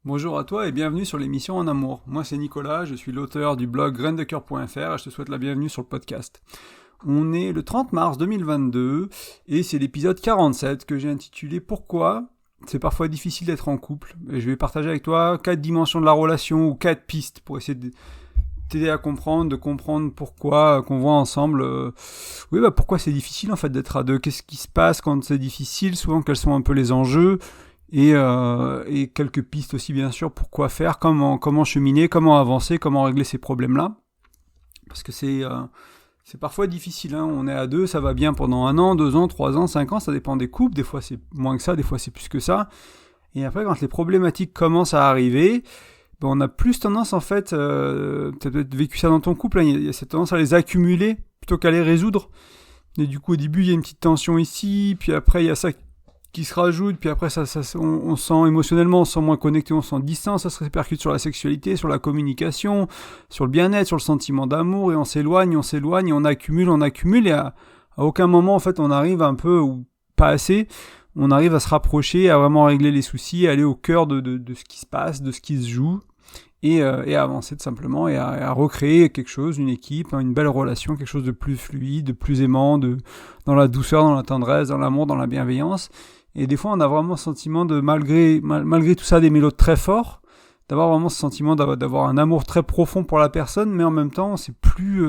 Bonjour à toi et bienvenue sur l'émission En Amour. Moi c'est Nicolas, je suis l'auteur du blog graindecoeur.fr et je te souhaite la bienvenue sur le podcast. On est le 30 mars 2022 et c'est l'épisode 47 que j'ai intitulé Pourquoi c'est parfois difficile d'être en couple. Et je vais partager avec toi 4 dimensions de la relation ou 4 pistes pour essayer de t'aider à comprendre, de comprendre pourquoi, qu'on voit ensemble, pourquoi c'est difficile en fait d'être à deux, qu'est-ce qui se passe quand c'est difficile, souvent quels sont un peu les enjeux, et quelques pistes aussi bien sûr pour quoi faire, comment cheminer, comment avancer, comment régler ces problèmes-là. Parce que c'est parfois difficile, hein. On est à deux, ça va bien pendant 1 an, 2 ans, 3 ans, 5 ans, ça dépend des couples, des fois c'est moins que ça, des fois c'est plus que ça. Et après quand les problématiques commencent à arriver, on a plus tendance en fait, tu as peut-être vécu ça dans ton couple, hein, il y a cette tendance à les accumuler plutôt qu'à les résoudre. Et du coup au début il y a une petite tension ici, puis après il y a ça qui se rajoute, puis après on sent émotionnellement, on se sent moins connecté, on se sent distant, ça se répercute sur la sexualité, sur la communication, sur le bien-être, sur le sentiment d'amour, et on s'éloigne, et on accumule, et à aucun moment en fait on arrive un peu, ou pas assez, on arrive à se rapprocher, à vraiment régler les soucis, à aller au cœur de ce qui se passe, de ce qui se joue, et à avancer tout simplement, et à recréer quelque chose, une équipe, une belle relation, quelque chose de plus fluide, de plus aimant, dans la douceur, dans la tendresse, dans l'amour, dans la bienveillance. Et des fois, on a vraiment le sentiment de, malgré tout ça, d'aimer l'autre très fort, d'avoir vraiment ce sentiment d'avoir un amour très profond pour la personne, mais en même temps, on sait plus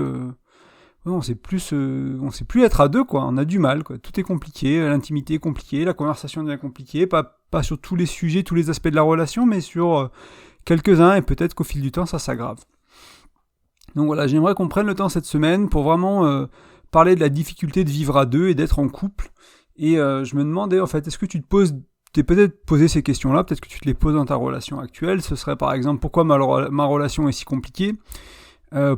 être à deux, quoi. On a du mal, quoi. Tout est compliqué, l'intimité est compliquée, la conversation devient compliquée, pas sur tous les sujets, tous les aspects de la relation, mais sur quelques-uns, et peut-être qu'au fil du temps, ça s'aggrave. Donc voilà, j'aimerais qu'on prenne le temps cette semaine pour vraiment parler de la difficulté de vivre à deux et d'être en couple. Et je me demandais, en fait, est-ce que tu t'es peut-être posé ces questions-là, peut-être que tu te les poses dans ta relation actuelle. Ce serait par exemple, pourquoi ma relation est si compliquée,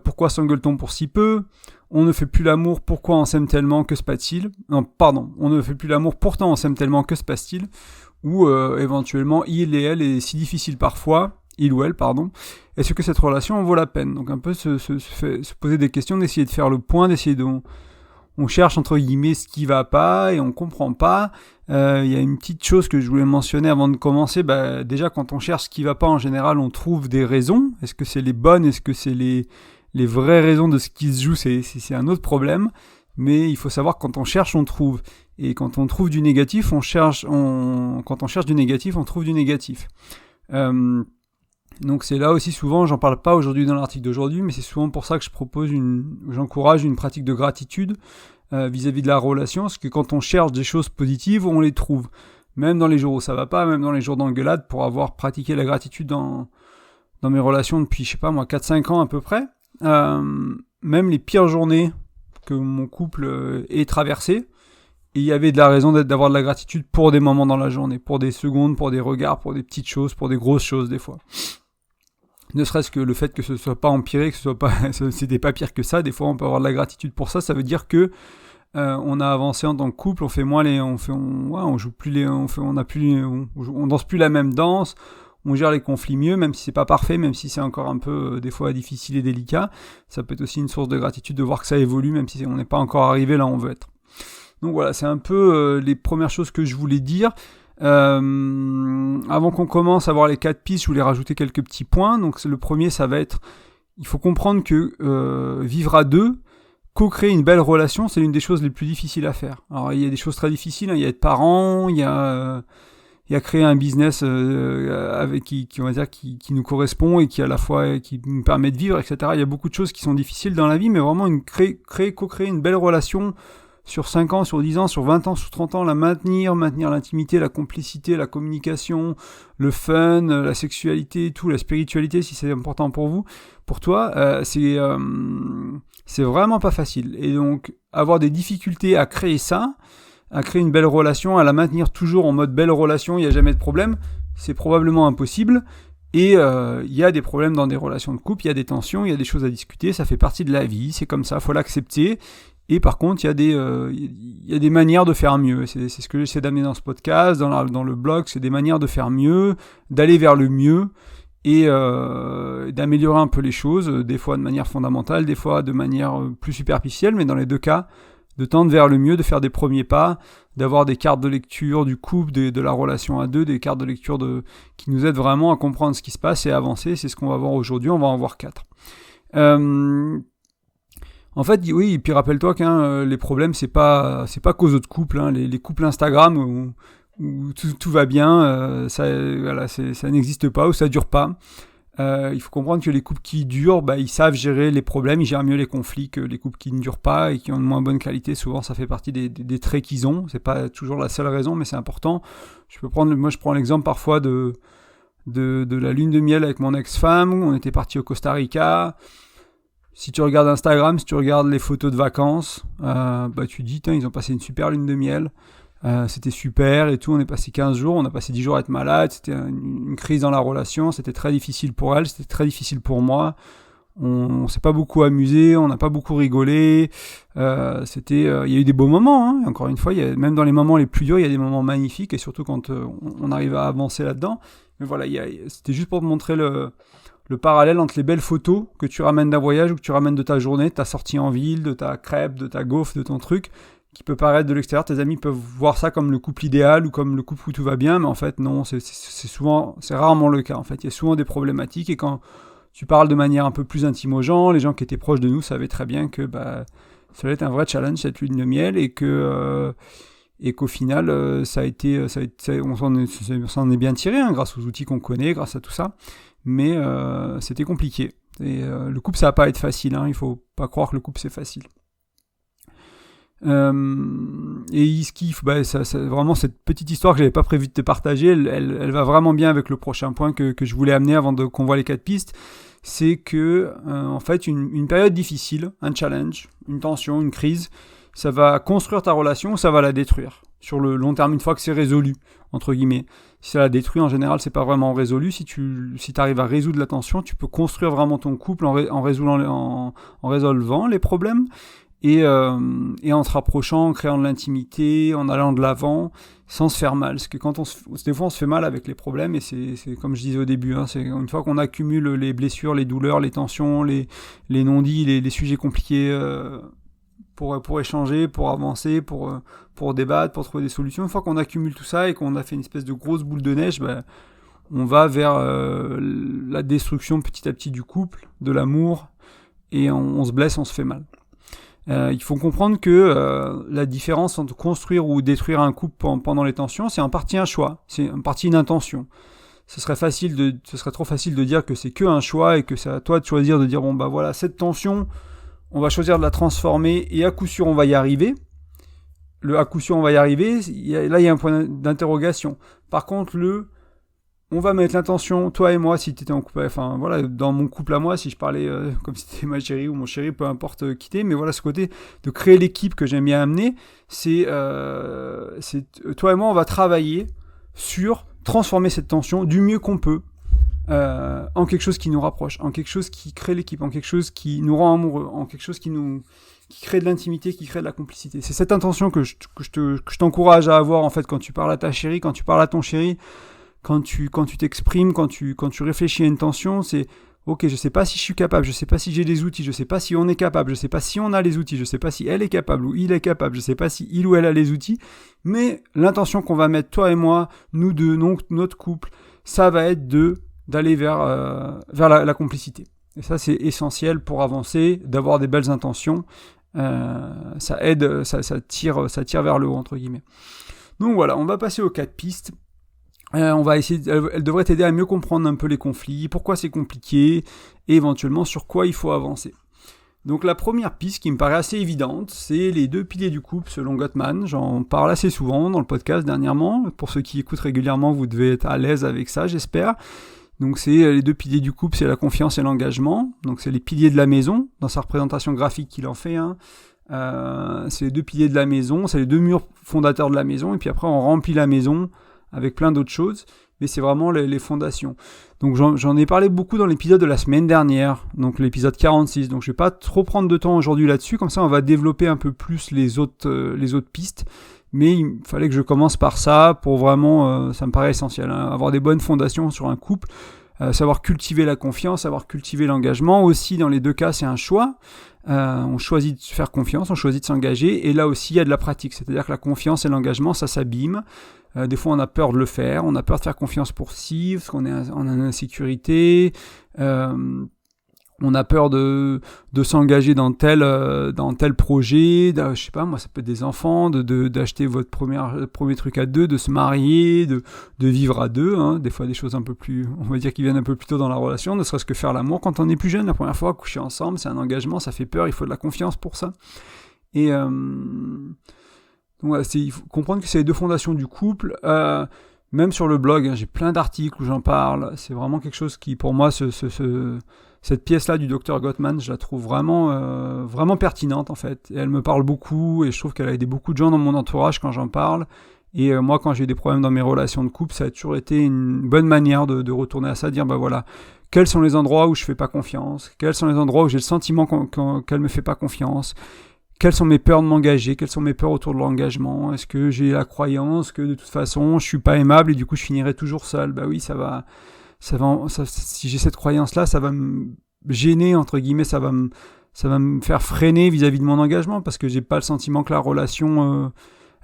pourquoi s'engueule-t-on pour si peu, on ne fait plus l'amour, pourquoi on s'aime tellement, que se passe-t-il, non, pardon, on ne fait plus l'amour, pourtant on s'aime tellement, que se passe-t-il, ou éventuellement, il et elle est si difficile parfois, il ou elle, pardon, est-ce que cette relation en vaut la peine? Donc un peu se poser des questions, d'essayer de faire le point, d'essayer de... On cherche entre guillemets ce qui va pas et on comprend pas. Il y a une petite chose que je voulais mentionner avant de commencer. Déjà, quand on cherche ce qui va pas, en général, on trouve des raisons. Est-ce que c'est les bonnes? Est-ce que c'est les vraies raisons de ce qui se joue? C'est un autre problème. Mais il faut savoir que quand on cherche, on trouve. Et quand on trouve du négatif, quand on cherche du négatif, on trouve du négatif. Donc c'est là aussi souvent, j'en parle pas aujourd'hui dans l'article d'aujourd'hui, mais c'est souvent pour ça que j'encourage une pratique de gratitude vis-à-vis de la relation, parce que quand on cherche des choses positives, on les trouve. Même dans les jours où ça va pas, même dans les jours d'engueulade, pour avoir pratiqué la gratitude dans mes relations depuis, 4-5 ans à peu près, même les pires journées que mon couple ait traversées, il y avait de la raison d'avoir de la gratitude pour des moments dans la journée, pour des secondes, pour des regards, pour des petites choses, pour des grosses choses des fois. Ne serait-ce que le fait que ce soit pas empiré, que c'était pas pire que ça, des fois on peut avoir de la gratitude pour ça, ça veut dire que on a avancé en tant que couple, on fait moins on joue plus on danse plus la même danse, on gère les conflits mieux, même si c'est pas parfait, même si c'est encore un peu des fois difficile et délicat, ça peut être aussi une source de gratitude de voir que ça évolue, même si on n'est pas encore arrivé là où on veut être. Donc voilà, c'est un peu les premières choses que je voulais dire. Avant qu'on commence à voir les 4 pistes, je voulais rajouter quelques petits points. Donc le premier, ça va être, il faut comprendre que vivre à deux, co-créer une belle relation, c'est l'une des choses les plus difficiles à faire. Alors il y a des choses très difficiles, hein. Il y a être parent, il y a créer un business avec qui nous correspond et qui à la fois qui nous permet de vivre, etc. Il y a beaucoup de choses qui sont difficiles dans la vie, mais vraiment co-créer une belle relation sur 5 ans, sur 10 ans, sur 20 ans, sur 30 ans, la maintenir l'intimité, la complicité, la communication, le fun, la sexualité, tout, la spiritualité, si c'est important pour toi, c'est vraiment pas facile. Et donc, avoir des difficultés à créer ça, à créer une belle relation, à la maintenir toujours en mode belle relation, il n'y a jamais de problème, c'est probablement impossible. Et il y a des problèmes dans des relations de couple, il y a des tensions, il y a des choses à discuter, ça fait partie de la vie, c'est comme ça, faut l'accepter. Et par contre, il y a des manières de faire mieux. C'est ce que j'essaie d'amener dans ce podcast, dans le blog, c'est des manières de faire mieux, d'aller vers le mieux et d'améliorer un peu les choses, des fois de manière fondamentale, des fois de manière plus superficielle, mais dans les deux cas, de tendre vers le mieux, de faire des premiers pas, d'avoir des cartes de lecture du couple, de la relation à deux, des cartes de lecture qui nous aident vraiment à comprendre ce qui se passe et à avancer. C'est ce qu'on va voir aujourd'hui, on va en voir 4. En fait, oui, et puis rappelle-toi que les problèmes, c'est pas qu'aux autres couples, les couples Instagram où tout va bien, ça n'existe pas, ou ça dure pas. Il faut comprendre que les couples qui durent, ils savent gérer les problèmes, ils gèrent mieux les conflits que les couples qui ne durent pas et qui ont une moins bonne qualité. Souvent, ça fait partie des traits qu'ils ont. C'est pas toujours la seule raison, mais c'est important. Je prends l'exemple parfois de la lune de miel avec mon ex-femme. On était parti au Costa Rica. Si tu regardes Instagram, si tu regardes les photos de vacances, tu te dis, ils ont passé une super lune de miel. C'était super et tout, on est passé 15 jours, on a passé 10 jours à être malade, c'était une crise dans la relation, c'était très difficile pour elle, c'était très difficile pour moi, on s'est pas beaucoup amusé, on n'a pas beaucoup rigolé, il y a eu des beaux moments, encore une fois, même dans les moments les plus durs, il y a des moments magnifiques, et surtout quand on arrive à avancer là-dedans, mais voilà, c'était juste pour te montrer le parallèle entre les belles photos que tu ramènes d'un voyage ou que tu ramènes de ta journée, de ta sortie en ville, de ta crêpe, de ta gaufre, de ton truc, qui peut paraître de l'extérieur. Tes amis peuvent voir ça comme le couple idéal ou comme le couple où tout va bien, mais en fait non, c'est rarement le cas. En fait, il y a souvent des problématiques, et quand tu parles de manière un peu plus intime aux gens, les gens qui étaient proches de nous savaient très bien que ça allait être un vrai challenge, cette lune de miel, et qu'au final on s'en est bien tiré, grâce aux outils qu'on connaît, grâce à tout ça, mais c'était compliqué. Et le couple, ça va pas être facile, il faut pas croire que le couple c'est facile. Et ce qu'il faut, vraiment cette petite histoire que j'avais pas prévu de te partager, elle va vraiment bien avec le prochain point que je voulais amener avant qu'on voit les 4 pistes. C'est que en fait une période difficile, un challenge, une tension, une crise, ça va construire ta relation ou ça va la détruire sur le long terme, une fois que c'est résolu, entre guillemets. Si ça la détruit, en général, c'est pas vraiment résolu. Si tu arrives à résoudre la tension, tu peux construire vraiment ton couple en résolvant les problèmes. Et en te rapprochant, en créant de l'intimité, en allant de l'avant, sans se faire mal. Parce que des fois on se fait mal avec les problèmes, et c'est comme je disais au début, c'est une fois qu'on accumule les blessures, les douleurs, les tensions, les non-dits, les sujets compliqués pour échanger, pour avancer, pour débattre, pour trouver des solutions. Une fois qu'on accumule tout ça et qu'on a fait une espèce de grosse boule de neige, on va vers la destruction petit à petit du couple, de l'amour, et on se blesse, on se fait mal. Il faut comprendre que la différence entre construire ou détruire un couple pendant les tensions, c'est en partie un choix, c'est en partie une intention. Ce serait trop facile de dire que c'est que un choix et que c'est à toi de choisir, de dire voilà, cette tension, on va choisir de la transformer et à coup sûr on va y arriver. Le à coup sûr on va y arriver, là il y a un point d'interrogation. Par contre on va mettre l'intention, toi et moi, si tu étais en couple, dans mon couple à moi, si je parlais comme si c'était ma chérie ou mon chéri, peu importe qui t'es, mais voilà, ce côté de créer l'équipe que j'aime bien amener, c'est toi et moi, on va travailler sur transformer cette tension du mieux qu'on peut en quelque chose qui nous rapproche, en quelque chose qui crée l'équipe, en quelque chose qui nous rend amoureux, en quelque chose qui crée de l'intimité, qui crée de la complicité. C'est cette intention que je t'encourage à avoir, en fait, quand tu parles à ta chérie, quand tu parles à ton chéri, quand tu t'exprimes, quand tu réfléchis à une tension, c'est ok, je sais pas si je suis capable, je sais pas si j'ai les outils, je sais pas si on est capable, je sais pas si on a les outils, je sais pas si elle est capable ou il est capable, je sais pas si il ou elle a les outils, mais l'intention qu'on va mettre, toi et moi, nous deux, notre couple, ça va être d'aller vers la complicité. Et ça, c'est essentiel pour avancer, d'avoir des belles intentions. Ça aide, ça tire vers le haut, entre guillemets. Donc voilà, on va passer aux 4 pistes. On va essayer, elle devrait t'aider à mieux comprendre un peu les conflits, pourquoi c'est compliqué, et éventuellement sur quoi il faut avancer. Donc la première piste qui me paraît assez évidente, c'est les 2 piliers du couple selon Gottman. J'en parle assez souvent dans le podcast dernièrement. Pour ceux qui écoutent régulièrement, vous devez être à l'aise avec ça, j'espère. Donc c'est les 2 piliers du couple, c'est la confiance et l'engagement. Donc c'est les piliers de la maison, dans sa représentation graphique qu'il en fait. C'est les 2 piliers de la maison, c'est les 2 murs fondateurs de la maison, et puis après on remplit la maison avec plein d'autres choses, mais c'est vraiment les fondations. Donc j'en ai parlé beaucoup dans l'épisode de la semaine dernière, donc l'épisode 46, donc je vais pas trop prendre de temps aujourd'hui là-dessus, comme ça on va développer un peu plus les autres pistes, mais il fallait que je commence par ça, pour vraiment, ça me paraît essentiel, avoir des bonnes fondations sur un couple, savoir cultiver la confiance, savoir cultiver l'engagement, aussi dans les 2 cas c'est un choix, on choisit de se faire confiance, on choisit de s'engager, et là aussi il y a de la pratique, c'est-à-dire que la confiance et l'engagement, ça s'abîme. Des fois on a peur de le faire, on a peur de faire confiance pour si, parce qu'on est en insécurité, on a peur de s'engager dans tel projet, je sais pas moi, ça peut être des enfants, d'acheter votre premier truc à deux, de se marier, de vivre à deux, hein, des fois des choses un peu plus, on va dire, qui viennent un peu plus tôt dans la relation, ne serait-ce que faire l'amour quand on est plus jeune, la première fois, coucher ensemble, c'est un engagement, ça fait peur, il faut de la confiance pour ça. Et donc voilà, il faut comprendre que c'est les deux fondations du couple. Même sur le blog, hein, j'ai plein d'articles où j'en parle, c'est vraiment quelque chose qui, pour moi, cette pièce-là du Dr Gottman, je la trouve vraiment pertinente en fait. Et elle me parle beaucoup et je trouve qu'elle a aidé beaucoup de gens dans mon entourage quand j'en parle. Et moi, quand j'ai eu des problèmes dans mes relations de couple, ça a toujours été une bonne manière de retourner à ça, de dire voilà, quels sont les endroits où je fais pas confiance, quels sont les endroits où j'ai le sentiment qu'elle me fait pas confiance, quelles sont mes peurs de m'engager, quelles sont mes peurs autour de l'engagement, est-ce que j'ai la croyance que de toute façon je suis pas aimable et du coup je finirai toujours seul. Bah oui, si j'ai cette croyance-là, ça va me gêner, entre guillemets, ça va me faire freiner vis-à-vis de mon engagement, parce que j'ai pas le sentiment que la relation,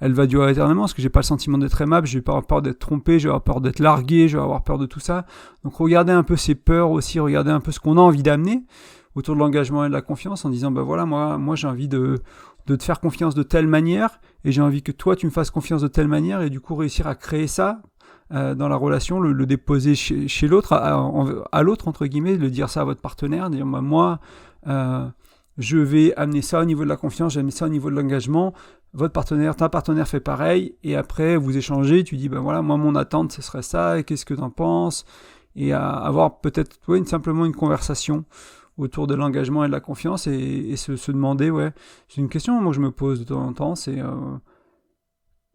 elle va durer éternellement, parce que j'ai pas le sentiment d'être aimable, je vais pas avoir peur d'être trompé, je vais avoir peur d'être largué, je vais avoir peur de tout ça. Donc regardez un peu ces peurs aussi, regardez un peu ce qu'on a envie d'amener autour de l'engagement et de la confiance, en disant, bah voilà, moi j'ai envie de te faire confiance de telle manière, et j'ai envie que toi tu me fasses confiance de telle manière, et du coup réussir à créer ça, dans la relation, le déposer chez l'autre, à l'autre, entre guillemets, de dire ça à votre partenaire, de dire moi, je vais amener ça au niveau de la confiance, j'ai amené ça au niveau de l'engagement, ta partenaire fait pareil, et après vous échangez, tu dis ben voilà, moi mon attente ce serait ça, et qu'est-ce que t'en penses, et avoir peut-être simplement une conversation autour de l'engagement et de la confiance, et se demander, c'est une question moi que je me pose de temps en temps, c'est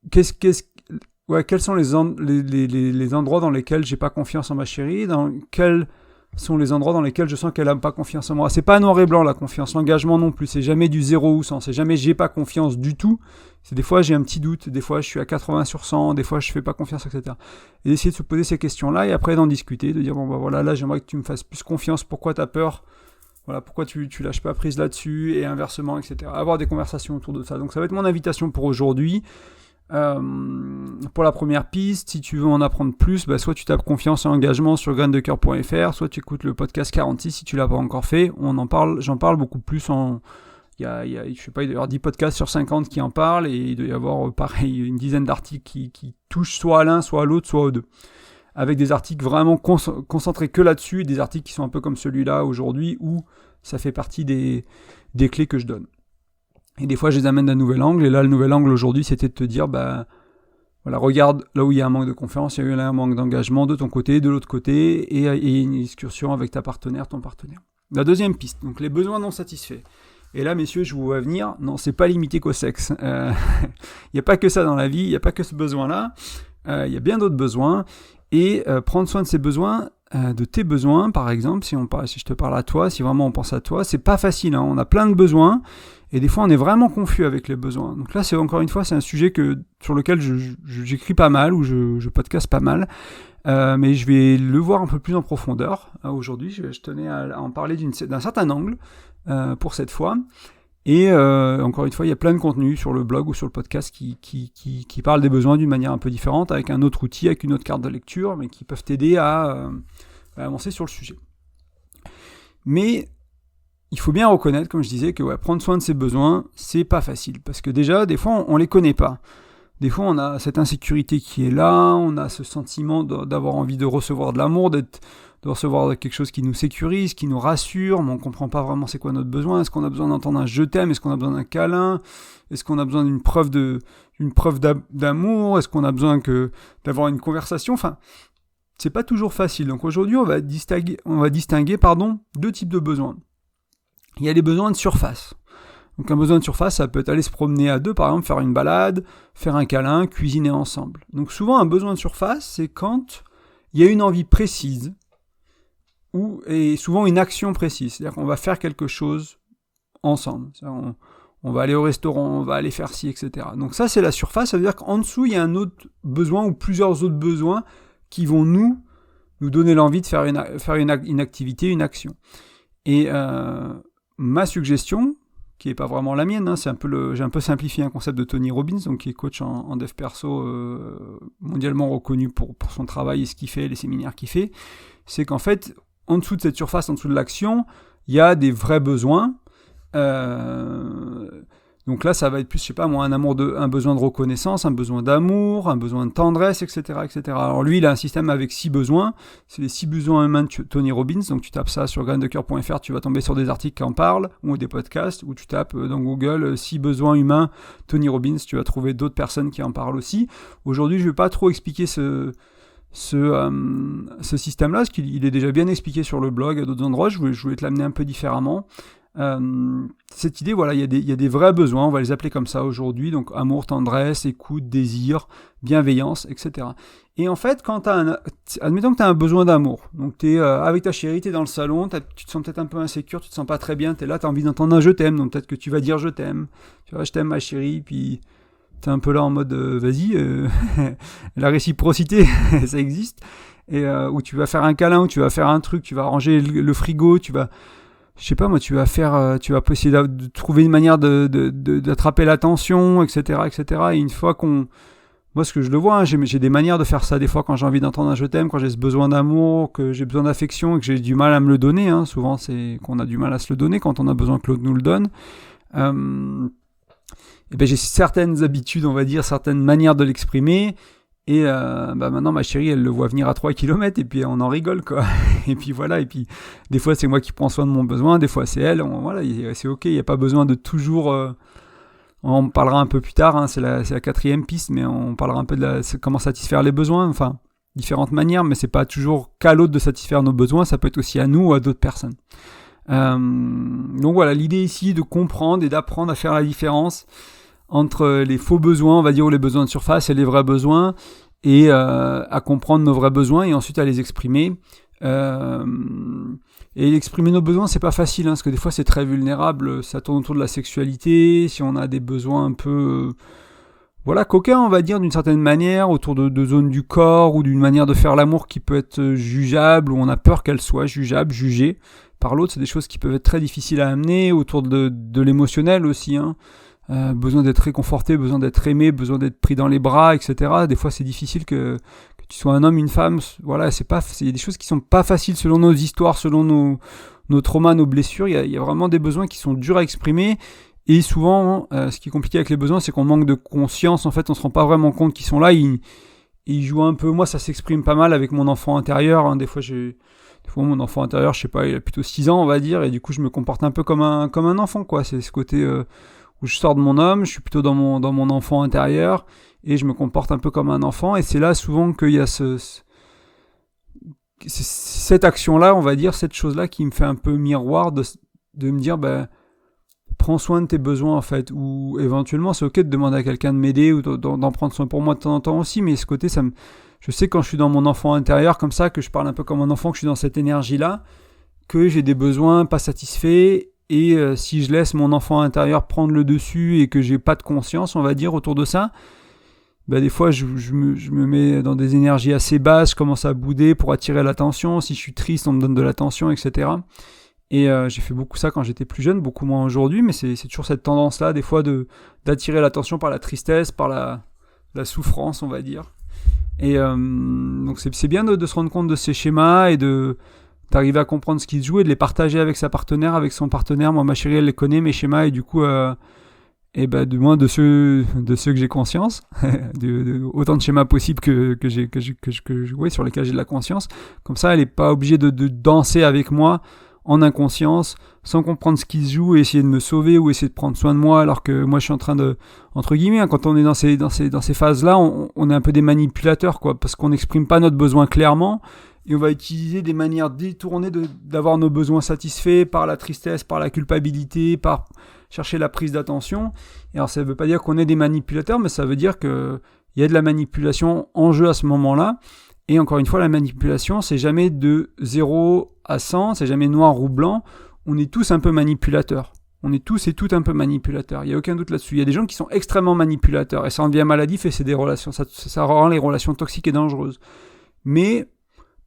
quels sont les endroits dans lesquels j'ai pas confiance en ma chérie, quels sont les endroits dans lesquels je sens qu'elle a pas confiance en moi. C'est pas noir et blanc la confiance, l'engagement non plus, c'est jamais du 0 ou 100, c'est jamais j'ai pas confiance du tout, c'est des fois j'ai un petit doute, des fois je suis à 80 sur 100, des fois je fais pas confiance, etc. Et d'essayer de se poser ces questions-là, et après d'en discuter, de dire bon bah voilà, là j'aimerais que tu me fasses plus confiance, pourquoi t'as peur, voilà, pourquoi tu lâches pas prise là-dessus, et inversement, etc. Avoir des conversations autour de ça. Donc ça va être mon invitation pour aujourd'hui. Pour la première piste, si tu veux en apprendre plus, soit tu tapes confiance et engagement sur graindecoeur.fr, soit tu écoutes le podcast 46 si tu l'as pas encore fait. J'en parle beaucoup plus. Je sais pas, il doit y avoir 10 podcasts sur 50 qui en parlent, et il doit y avoir pareil une dizaine d'articles qui touchent soit à l'un, soit à l'autre, soit aux deux. Avec des articles vraiment concentrés que là-dessus, et des articles qui sont un peu comme celui-là aujourd'hui, où ça fait partie des clés que je donne. Et des fois, je les amène d'un nouvel angle. Et là, le nouvel angle aujourd'hui, c'était de te dire, voilà, regarde là où il y a un manque de confiance, il y a eu un manque d'engagement de ton côté, de l'autre côté, et une discussion avec ton partenaire. La deuxième piste, donc les besoins non satisfaits. Et là, messieurs, je vous vois venir, non, c'est pas limité qu'au sexe. Il n'y a pas que ça dans la vie, il n'y a pas que ce besoin-là. Il y a bien d'autres besoins. Et prendre soin de ces besoins, de tes besoins, par exemple, si je te parle à toi, si vraiment on pense à toi, c'est pas facile, hein, on a plein de besoins, et des fois on est vraiment confus avec les besoins. Donc là, c'est un sujet sur lequel j'écris pas mal, ou je podcast pas mal, mais je vais le voir un peu plus en profondeur. Aujourd'hui, je tenais à en parler d'un certain angle pour cette fois. Et encore une fois, il y a plein de contenus sur le blog ou sur le podcast qui parlent des besoins d'une manière un peu différente, avec un autre outil, avec une autre carte de lecture, mais qui peuvent t'aider à avancer sur le sujet. Mais il faut bien reconnaître, comme je disais, que prendre soin de ses besoins, c'est pas facile. Parce que déjà, des fois, on les connaît pas. Des fois, on a cette insécurité qui est là, on a ce sentiment d'avoir envie de recevoir de l'amour, de recevoir quelque chose qui nous sécurise, qui nous rassure, mais on ne comprend pas vraiment c'est quoi notre besoin. Est-ce qu'on a besoin d'entendre un « je t'aime » ? Est-ce qu'on a besoin d'un câlin ? Est-ce qu'on a besoin d'une preuve d'amour ? Est-ce qu'on a besoin d'avoir une conversation ? Enfin, c'est pas toujours facile. Donc aujourd'hui, on va distinguer deux types de besoins. Il y a les besoins de surface. Donc un besoin de surface, ça peut être aller se promener à deux, par exemple, faire une balade, faire un câlin, cuisiner ensemble. Donc souvent, un besoin de surface, c'est quand il y a une envie précise, et souvent une action précise. C'est-à-dire qu'on va faire quelque chose ensemble. On va aller au restaurant, on va aller faire ci, etc. Donc ça, c'est la surface. Ça veut dire qu'en dessous, il y a un autre besoin ou plusieurs autres besoins qui vont nous donner l'envie de faire une activité, une action. Et ma suggestion, qui est pas vraiment la mienne, j'ai un peu simplifié un concept de Tony Robbins, donc qui est coach en dev perso mondialement reconnu pour son travail et ce qu'il fait, les séminaires qu'il fait, c'est qu'en fait, en dessous de cette surface, en dessous de l'action, il y a des vrais besoins. Donc là, ça va être plus, je sais pas moi, un besoin de reconnaissance, un besoin d'amour, un besoin de tendresse, etc., etc. Alors lui, il a un système avec 6 besoins. C'est les 6 besoins humains de Tony Robbins. Donc tu tapes ça sur graindecoeur.fr, tu vas tomber sur des articles qui en parlent, ou des podcasts, ou tu tapes dans Google 6 besoins humains Tony Robbins, tu vas trouver d'autres personnes qui en parlent aussi. Aujourd'hui, je vais pas trop expliquer ce système-là, parce qu'il est déjà bien expliqué sur le blog à d'autres endroits. Je voulais te l'amener un peu différemment. Cette idée, voilà, il y a des vrais besoins, on va les appeler comme ça aujourd'hui, donc amour, tendresse, écoute, désir, bienveillance, etc. Et en fait, admettons que tu as un besoin d'amour, donc tu es avec ta chérie, tu es dans le salon, tu te sens peut-être un peu insécure, tu te sens pas très bien, tu es là, tu as envie d'entendre un je t'aime, donc peut-être que tu vas dire je t'aime, tu vois, je t'aime ma chérie, puis tu es un peu là en mode vas-y, la réciprocité, ça existe, et où tu vas faire un câlin, où tu vas faire un truc, tu vas ranger le frigo, tu vas essayer de trouver une manière d'attraper l'attention, etc., etc. Et une fois moi, ce que je le vois, j'ai des manières de faire ça des fois quand j'ai envie d'entendre un je t'aime, quand j'ai ce besoin d'amour, que j'ai besoin d'affection et que j'ai du mal à me le donner. Souvent, c'est qu'on a du mal à se le donner quand on a besoin que l'autre nous le donne. J'ai certaines habitudes, on va dire, certaines manières de l'exprimer. Et maintenant, ma chérie, elle le voit venir à 3 km et puis on en rigole, quoi. Et puis voilà, et puis des fois, c'est moi qui prends soin de mon besoin, des fois, c'est elle. Voilà, c'est OK, il n'y a pas besoin de toujours... on parlera un peu plus tard, c'est la 4e piste, mais on parlera un peu de comment satisfaire les besoins, enfin, différentes manières, mais c'est pas toujours qu'à l'autre de satisfaire nos besoins, ça peut être aussi à nous ou à d'autres personnes. Donc voilà, l'idée ici de comprendre et d'apprendre à faire la différence entre les faux besoins, on va dire, ou les besoins de surface et les vrais besoins, et à comprendre nos vrais besoins et ensuite à les exprimer. Et exprimer nos besoins, c'est pas facile, parce que des fois c'est très vulnérable, ça tourne autour de la sexualité, si on a des besoins un peu coquins, on va dire, d'une certaine manière, autour de zones du corps ou d'une manière de faire l'amour qui peut être jugeable, ou on a peur qu'elle soit jugeable, jugée par l'autre. C'est des choses qui peuvent être très difficiles à amener, autour de l'émotionnel aussi, besoin d'être réconforté, besoin d'être aimé, besoin d'être pris dans les bras, etc. Des fois, c'est difficile que tu sois un homme, une femme. Voilà, c'est des choses qui sont pas faciles selon nos histoires, selon nos traumas, nos blessures. Il y a vraiment des besoins qui sont durs à exprimer. Et souvent, ce qui est compliqué avec les besoins, c'est qu'on manque de conscience. En fait, on se rend pas vraiment compte qu'ils sont là. Ils jouent un peu. Moi, ça s'exprime pas mal avec mon enfant intérieur. Des fois, mon enfant intérieur, je sais pas, il a plutôt 6 ans, on va dire. Et du coup, je me comporte un peu comme un enfant, quoi. C'est ce côté... où je sors de mon homme, je suis plutôt dans mon enfant intérieur, et je me comporte un peu comme un enfant, et c'est là souvent qu'il y a cette action-là, on va dire, cette chose-là qui me fait un peu miroir de me dire, prends soin de tes besoins, en fait, ou éventuellement c'est ok de demander à quelqu'un de m'aider, ou d'en prendre soin pour moi de temps en temps aussi, mais ce côté, je sais quand je suis dans mon enfant intérieur, comme ça, que je parle un peu comme un enfant, que je suis dans cette énergie-là, que j'ai des besoins pas satisfaits. Et si je laisse mon enfant intérieur prendre le dessus et que j'ai pas de conscience, on va dire, autour de ça, des fois je me mets dans des énergies assez basses, je commence à bouder pour attirer l'attention. Si je suis triste, on me donne de l'attention, etc. Et j'ai fait beaucoup ça quand j'étais plus jeune, beaucoup moins aujourd'hui, mais c'est toujours cette tendance-là, des fois, d'attirer l'attention par la tristesse, par la souffrance, on va dire. Et donc c'est bien de se rendre compte de ces schémas et d'arriver à comprendre ce qui se joue et de les partager avec sa partenaire, avec son partenaire. Moi, ma chérie, elle les connaît, mes schémas, et du coup, du moins de ceux que j'ai conscience, autant de schémas possibles sur lesquels j'ai de la conscience. Comme ça, elle n'est pas obligée de danser avec moi en inconscience, sans comprendre ce qui se joue et essayer de me sauver ou essayer de prendre soin de moi, alors que moi je suis en train de, entre guillemets, quand on est dans ces phases-là, on est un peu des manipulateurs, quoi, parce qu'on n'exprime pas notre besoin clairement. Et on va utiliser des manières détournées d'avoir nos besoins satisfaits par la tristesse, par la culpabilité, par chercher la prise d'attention. Et alors ça ne veut pas dire qu'on est des manipulateurs, mais ça veut dire qu'il y a de la manipulation en jeu à ce moment-là. Et encore une fois, la manipulation, c'est jamais de 0 à 100, c'est jamais noir ou blanc. On est tous un peu manipulateurs. On est tous et toutes un peu manipulateurs. Il n'y a aucun doute là-dessus. Il y a des gens qui sont extrêmement manipulateurs. Et ça en devient maladif et c'est des relations, ça rend les relations toxiques et dangereuses. Mais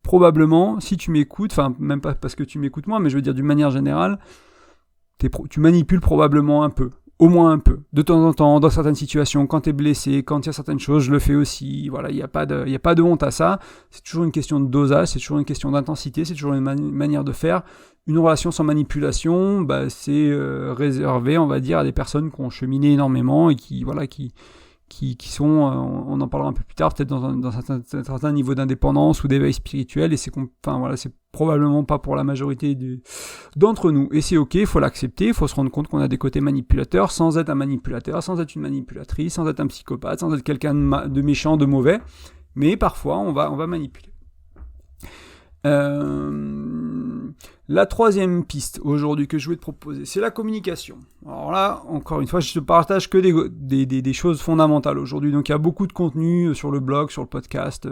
probablement, si tu m'écoutes, enfin même pas parce que tu m'écoutes moi, mais je veux dire d'une manière générale, tu manipules probablement un peu. Au moins un peu. De temps en temps, dans certaines situations, quand tu es blessé, quand il y a certaines choses, je le fais aussi. Voilà, il n'y a pas de honte à ça. C'est toujours une question de dosage, c'est toujours une question d'intensité, c'est toujours une manière de faire. Une relation sans manipulation, c'est réservé, on va dire, à des personnes qui ont cheminé énormément et qui sont, on en parlera un peu plus tard, peut-être dans un certain niveau d'indépendance ou d'éveil spirituel, et c'est probablement pas pour la majorité d'entre nous. Et c'est ok, il faut l'accepter, il faut se rendre compte qu'on a des côtés manipulateurs, sans être un manipulateur, sans être une manipulatrice, sans être un psychopathe, sans être quelqu'un de méchant, de mauvais, mais parfois on va manipuler. La troisième piste aujourd'hui que je voulais te proposer, c'est la communication. Alors là, encore une fois, je te partage que des choses fondamentales aujourd'hui. Donc il y a beaucoup de contenu sur le blog, sur le podcast.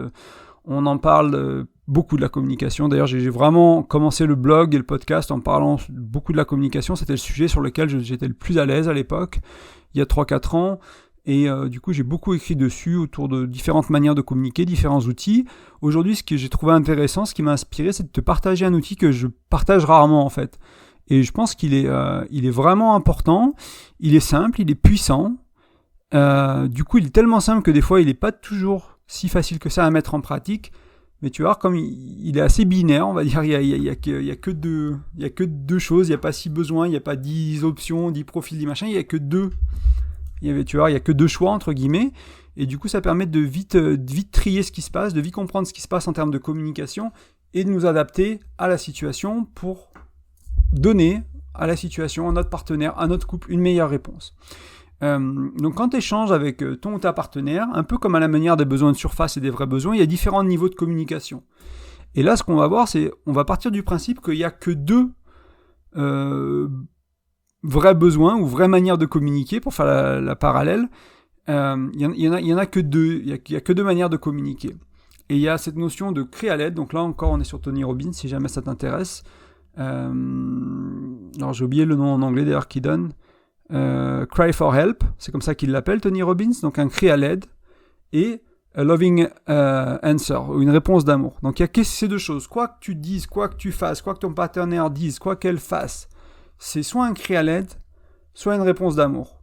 On en parle beaucoup de la communication. D'ailleurs, j'ai vraiment commencé le blog et le podcast en parlant beaucoup de la communication. C'était le sujet sur lequel j'étais le plus à l'aise à l'époque, il y a 3-4 ans. Et du coup, j'ai beaucoup écrit dessus autour de différentes manières de communiquer, différents outils. Aujourd'hui, ce que j'ai trouvé intéressant, ce qui m'a inspiré, c'est de te partager un outil que je partage rarement en fait. Et je pense qu'il est vraiment important, il est simple, il est puissant. Du coup, il est tellement simple que des fois, il n'est pas toujours si facile que ça à mettre en pratique. Mais tu vois, comme il est assez binaire, on va dire, il y a que deux choses, il n'y a pas 6 besoins, il n'y a pas 10 options, 10 profils, 10 machins, il n'y a que deux. Il y a que 2 choix, entre guillemets, et du coup, ça permet de vite trier ce qui se passe, de vite comprendre ce qui se passe en termes de communication, et de nous adapter à la situation pour donner à la situation, à notre partenaire, à notre couple, une meilleure réponse. Donc quand tu échanges avec ton ou ta partenaire, un peu comme à la manière des besoins de surface et des vrais besoins, il y a différents niveaux de communication. Et là, ce qu'on va voir, c'est on va partir du principe qu'il n'y a que 2 vrais besoins ou vraies manières de communiquer, pour faire la parallèle. Il y en a que 2, il y a que 2 manières de communiquer. Et il y a cette notion de cri à l'aide, donc là encore on est sur Tony Robbins, si jamais ça t'intéresse. Alors j'ai oublié le nom en anglais d'ailleurs qu'il donne. Cry for help, c'est comme ça qu'il l'appelle, Tony Robbins, donc un cri à l'aide, et a loving answer, une réponse d'amour. Donc il y a que ces 2 choses, quoi que tu dises, quoi que tu fasses, quoi que ton partenaire dise, quoi qu'elle fasse, c'est soit un cri à l'aide, soit une réponse d'amour.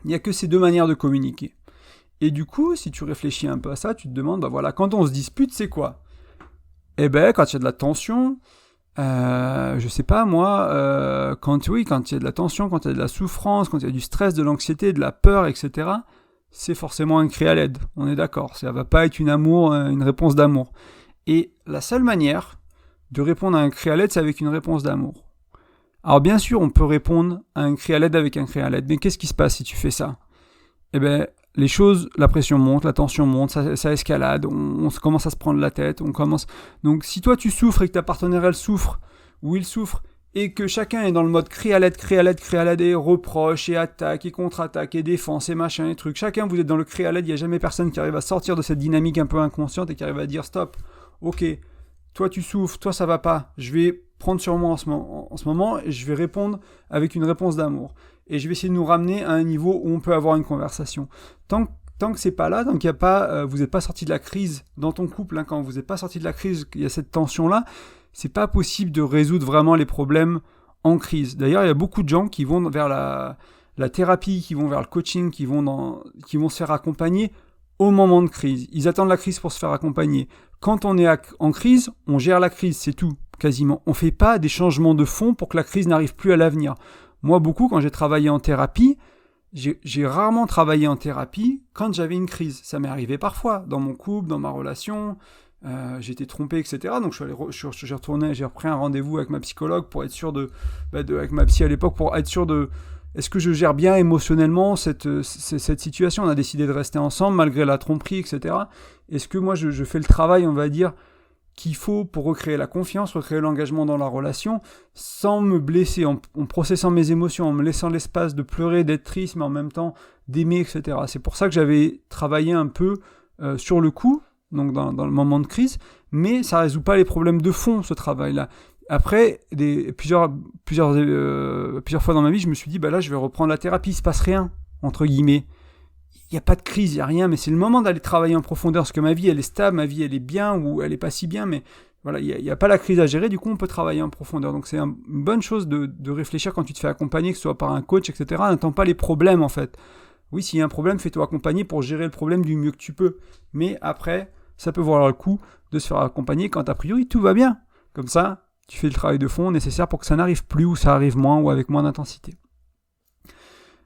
Il n'y a que ces 2 manières de communiquer. Et du coup, si tu réfléchis un peu à ça, tu te demandes, quand on se dispute, c'est quoi ? Eh ben, quand il y a de la tension, je sais pas moi, quand il y a de la tension, quand il y a de la souffrance, quand il y a du stress, de l'anxiété, de la peur, etc., c'est forcément un cri à l'aide, on est d'accord. Ça va pas être une réponse d'amour. Et la seule manière de répondre à un cri à l'aide, c'est avec une réponse d'amour. Alors bien sûr, on peut répondre à un cri à l'aide avec un cri à l'aide, mais qu'est-ce qui se passe si tu fais ça ? Eh bien, la pression monte, la tension monte, ça escalade, on commence à se prendre la tête, Donc si toi tu souffres et que ta partenaire elle souffre, ou il souffre, et que chacun est dans le mode cri à l'aide, et reproche, et attaque, et contre-attaque, et défense, et machin, et trucs, chacun vous êtes dans le cri à l'aide, il n'y a jamais personne qui arrive à sortir de cette dynamique un peu inconsciente et qui arrive à dire stop, ok, toi tu souffres, toi ça va pas, je vais prendre sur moi en ce moment et je vais répondre avec une réponse d'amour. Et je vais essayer de nous ramener à un niveau où on peut avoir une conversation. Tant que c'est pas là, tant qu'il y a pas, vous n'êtes pas sorti de la crise dans ton couple, quand vous n'êtes pas sorti de la crise, il y a cette tension-là, c'est pas possible de résoudre vraiment les problèmes en crise. D'ailleurs, il y a beaucoup de gens qui vont vers la thérapie, qui vont vers le coaching, qui vont se faire accompagner au moment de crise. Ils attendent la crise pour se faire accompagner. Quand on est en crise, on gère la crise, c'est tout, quasiment. On ne fait pas des changements de fond pour que la crise n'arrive plus à l'avenir. Moi, quand j'ai travaillé en thérapie, j'ai rarement travaillé en thérapie quand j'avais une crise. Ça m'est arrivé parfois, dans mon couple, dans ma relation, j'étais trompé, etc. Donc j'ai repris un rendez-vous avec ma psychologue pour être sûr avec ma psy à l'époque, pour être sûr de... Est-ce que je gère bien émotionnellement cette situation ? On a décidé de rester ensemble malgré la tromperie, etc. Est-ce que moi je fais le travail, on va dire, qu'il faut pour recréer la confiance, recréer l'engagement dans la relation, sans me blesser, en processant mes émotions, en me laissant l'espace de pleurer, d'être triste, mais en même temps d'aimer, etc. C'est pour ça que j'avais travaillé un peu sur le coup, donc dans le moment de crise, mais ça ne résout pas les problèmes de fond, ce travail-là. Après, plusieurs fois dans ma vie, je me suis dit, là, je vais reprendre la thérapie, il ne se passe rien, entre guillemets. Il n'y a pas de crise, il n'y a rien, mais c'est le moment d'aller travailler en profondeur, parce que ma vie, elle est stable, ma vie, elle est bien, ou elle n'est pas si bien, mais Voilà, il y a pas la crise à gérer, du coup on peut travailler en profondeur. Donc c'est une bonne chose de réfléchir quand tu te fais accompagner, que ce soit par un coach, etc. N'attends pas les problèmes en fait. Oui, s'il y a un problème, fais-toi accompagner pour gérer le problème du mieux que tu peux. Mais après, ça peut valoir le coup de se faire accompagner quand a priori tout va bien. Comme ça, tu fais le travail de fond nécessaire pour que ça n'arrive plus ou ça arrive moins ou avec moins d'intensité.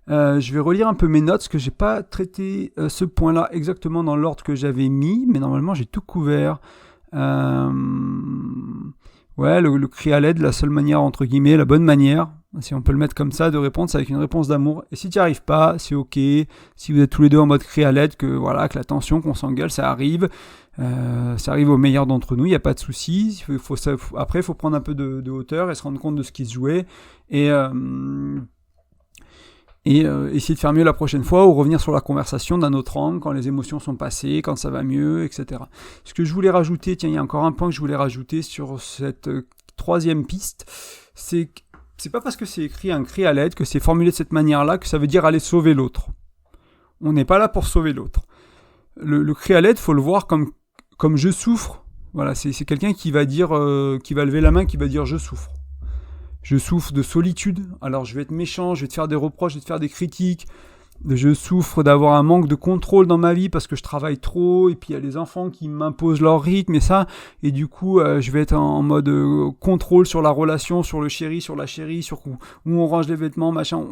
Je vais relire un peu mes notes parce que j'ai pas traité ce point-là exactement dans l'ordre que j'avais mis, mais normalement j'ai tout couvert. Ouais, le cri à l'aide, la seule manière, entre guillemets, la bonne manière, si on peut le mettre comme ça, de répondre, c'est avec une réponse d'amour. Et si tu n'y arrives pas, c'est ok. Si vous êtes tous les deux en mode cri à l'aide, que la tension, qu'on s'engueule, ça arrive. Ça arrive aux meilleurs d'entre nous, il n'y a pas de souci. Après, il faut prendre un peu de hauteur et se rendre compte de ce qui se jouait. Et essayer de faire mieux la prochaine fois ou revenir sur la conversation d'un autre angle quand les émotions sont passées, quand ça va mieux, etc. Ce que je voulais rajouter, tiens, il y a encore un point que je voulais rajouter sur cette troisième piste, c'est pas parce que c'est écrit un cri à l'aide, que c'est formulé de cette manière-là, que ça veut dire aller sauver l'autre. On n'est pas là pour sauver l'autre. Le cri à l'aide, il faut le voir comme je souffre. Voilà, c'est quelqu'un qui va dire, qui va lever la main, qui va dire je souffre. Je souffre de solitude, alors je vais être méchant, je vais te faire des reproches, je vais te faire des critiques. Je souffre d'avoir un manque de contrôle dans ma vie parce que je travaille trop, et puis il y a les enfants qui m'imposent leur rythme et ça, et du coup je vais être en mode contrôle sur la relation, sur le chéri, sur la chérie, sur où on range les vêtements, machin.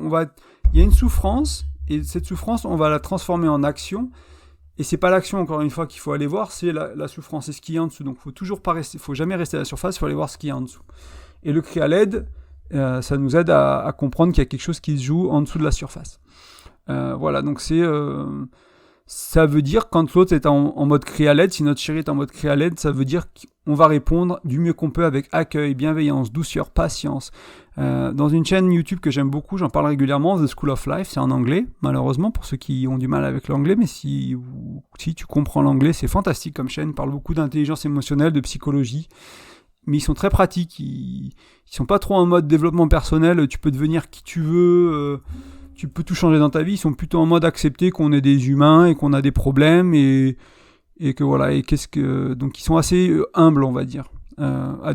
Il y a une souffrance, et cette souffrance, on va la transformer en action. Et c'est pas l'action, encore une fois, qu'il faut aller voir, c'est la souffrance, c'est ce qu'il y a en dessous. Donc faut jamais rester à la surface, il faut aller voir ce qu'il y a en dessous. Et le cri à l'aide, ça nous aide à comprendre qu'il y a quelque chose qui se joue en dessous de la surface. Voilà, donc ça veut dire, quand l'autre est en mode cri à l'aide, si notre chéri est en mode cri à l'aide, ça veut dire qu'on va répondre du mieux qu'on peut avec accueil, bienveillance, douceur, patience. Dans une chaîne YouTube que j'aime beaucoup, j'en parle régulièrement, The School of Life, c'est en anglais, malheureusement, pour ceux qui ont du mal avec l'anglais, mais si tu comprends l'anglais, c'est fantastique comme chaîne, ils parlent beaucoup d'intelligence émotionnelle, de psychologie, mais ils sont très pratiques, ils sont pas trop en mode développement personnel, tu peux devenir qui tu veux, tu peux tout changer dans ta vie. Ils sont plutôt en mode accepter qu'on est des humains et qu'on a des problèmes et que voilà, donc ils sont assez humbles, on va dire, à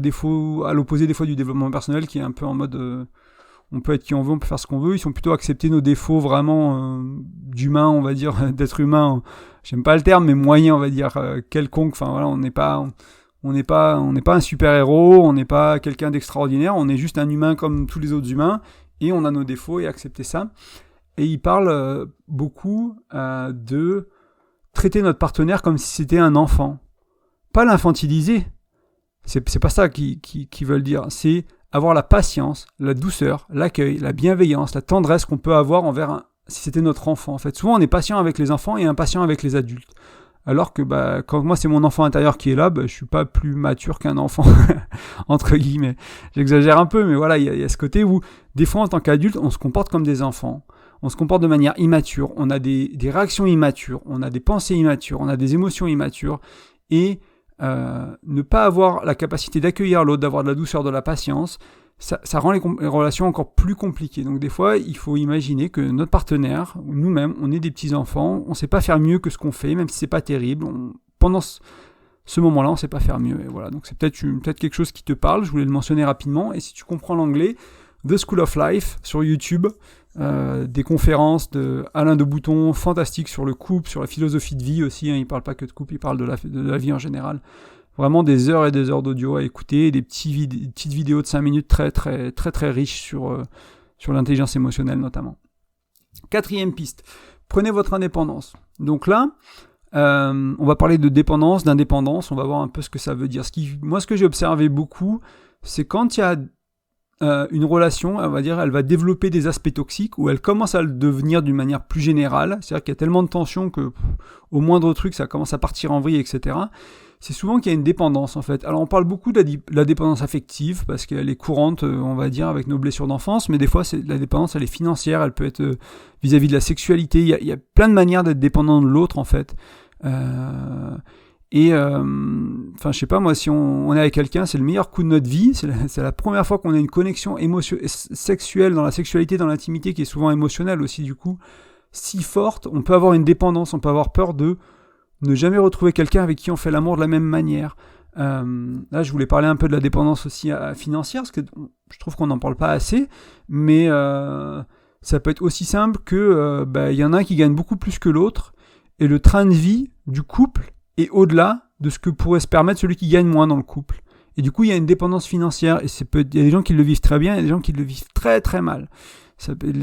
l'opposé des fois du développement personnel qui est un peu en mode on peut être qui on veut, on peut faire ce qu'on veut. Ils sont plutôt accepter nos défauts vraiment d'humains, on va dire, d'être humain, j'aime pas le terme, mais moyen, on va dire, quelconque. Enfin voilà, on n'est pas un super-héros, on n'est pas quelqu'un d'extraordinaire, on est juste un humain comme tous les autres humains, et on a nos défauts, et accepter ça. Et il parle beaucoup de traiter notre partenaire comme si c'était un enfant. Pas l'infantiliser, c'est pas ça qu'ils veulent dire, c'est avoir la patience, la douceur, l'accueil, la bienveillance, la tendresse qu'on peut avoir si c'était notre enfant. En fait, souvent on est patient avec les enfants et impatient avec les adultes. Alors que quand moi c'est mon enfant intérieur qui est là, je suis pas plus mature qu'un enfant, entre guillemets. J'exagère un peu, mais voilà, il y a ce côté où des fois en tant qu'adulte, on se comporte comme des enfants. On se comporte de manière immature, on a des réactions immatures, on a des pensées immatures, on a des émotions immatures. Et ne pas avoir la capacité d'accueillir l'autre, d'avoir de la douceur, de la patience, ça rend les relations encore plus compliquées. Donc des fois, il faut imaginer que notre partenaire, ou nous-mêmes, on est des petits-enfants, on ne sait pas faire mieux que ce qu'on fait, même si c'est pas terrible. Pendant ce moment-là, on ne sait pas faire mieux. Et voilà, donc c'est peut-être quelque chose qui te parle, je voulais le mentionner rapidement. Et si tu comprends l'anglais, The School of Life sur YouTube, des conférences de Alain de Bouton, fantastiques sur le couple, sur la philosophie de vie aussi, hein, il ne parle pas que de couple, il parle de la vie en général. Vraiment des heures et des heures d'audio à écouter, des petites vidéos de 5 minutes très très très très riches sur l'intelligence émotionnelle notamment. 4e piste, prenez votre indépendance. Donc là, on va parler de dépendance, d'indépendance, on va voir un peu ce que ça veut dire. Moi, ce que j'ai observé beaucoup, c'est quand il y a une relation, on va dire, elle va développer des aspects toxiques ou elle commence à le devenir d'une manière plus générale, c'est-à-dire qu'il y a tellement de tensions que au moindre truc, ça commence à partir en vrille, etc. C'est souvent qu'il y a une dépendance en fait. Alors on parle beaucoup de la dépendance affective parce qu'elle est courante, on va dire, avec nos blessures d'enfance, mais des fois la dépendance elle est financière, elle peut être vis-à-vis de la sexualité, il y a plein de manières d'être dépendant de l'autre en fait. Je sais pas moi, si on est avec quelqu'un, c'est le meilleur coup de notre vie, c'est la première fois qu'on a une connexion sexuelle dans la sexualité, dans l'intimité qui est souvent émotionnelle aussi du coup, si forte, on peut avoir une dépendance, on peut avoir peur de ne jamais retrouver quelqu'un avec qui on fait l'amour de la même manière. Là, je voulais parler un peu de la dépendance aussi financière, parce que je trouve qu'on n'en parle pas assez, mais ça peut être aussi simple que y en a un qui gagne beaucoup plus que l'autre, et le train de vie du couple est au-delà de ce que pourrait se permettre celui qui gagne moins dans le couple. Et du coup, il y a une dépendance financière, et il y a des gens qui le vivent très bien, il y a des gens qui le vivent très très mal.